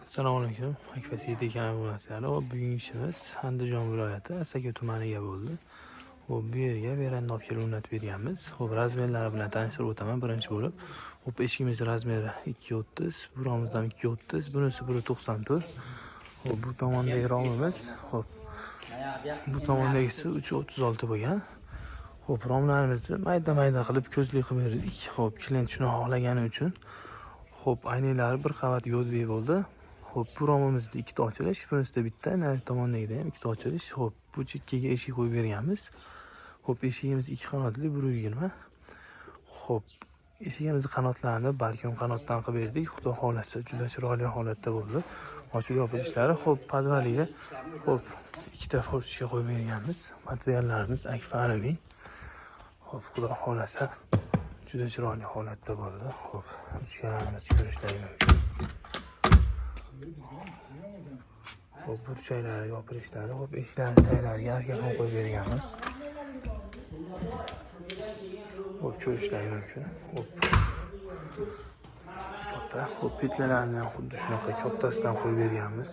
Assalomu alaykum. Akfasiyati kanallasizlar. Bugungi ishimiz Andijon viloyati Asaka tumaniga bo'ldi. Bu yerga veranda olib kelib o'rnatib berganmiz. Razmerlari bilan tanishtirib o'taman birinchi bo'lib. Eshigimiz razmeri 2.30, buramizdan 2.30, bunisi 1.94. Bu tomondagi romimiz, bu tomondagisi 3.36 bo'lgan. Romlarimizni mayda-mayda qilib ko'zli qilib berdik. Klient shuni xohlagani uchun. Aynaklari bir qavat yo'lli bo'ldi. Bu romimizda ikkita ochilish, bunisida bitta, nari tomondagida ham ikkita ochilish. Bu chekkaga eshik qo'yib berganmiz. Eshigimiz ikki qanotli 120. Eshigimizni qanotlarini balkon qanotdan qilib berdik. Xudo xolasa juda chiroyli holatda bo'ldi. Ochib yopilishlari, podvaliga ikkita forchka qo'yib berganmiz. Materiallarimiz Akfa alyumin. Xudo xolasa juda chiroyli holatda bo'ldi. Uchkalarimiz ko'rishlari mumkin. Burchaklari yopilishlari, eshiklarni saylariga arkaxon qo'yib berganmiz. Ko'rishlari mumkin. Katta, petlalarni ham xuddi shunaqa kattasidan qo'yib berganmiz.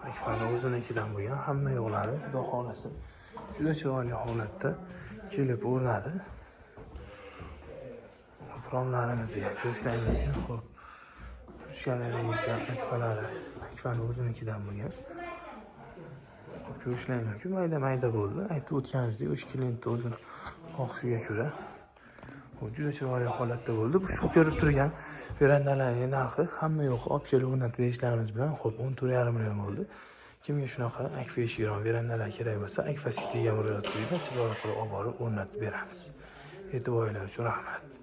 Akfani o'zinikidan bo'lgan, hamma yo'qlari xudo xolasa juda chiroyli holatda kelib o'rnadi. Romlarimizga ko'rishlari mumkin. Burchkalarimiz, akfalari Akfani o'zinikidan bo'lgan. Ko'rishlari mumkin. Mayda-mayda bo'ldi. Aytib o'tganimizdek, o'sha klient o'zini xohishiga ko'ra juda chiroyli holatda bo'ldi. Bu shu ko'rib turgan verandalarning narxi hamma yo'q olib kelib o'rnatib berishlarimiz bilan 14,5 million bo'ldi. Kimga shunaqa Akfa eshikron verandalar kerak bo'lsa, Akfa City'ga murojaat qilib, chiroyli qilib olib borib o'rnatib beramiz. E'tiboringlar uchun rahmat.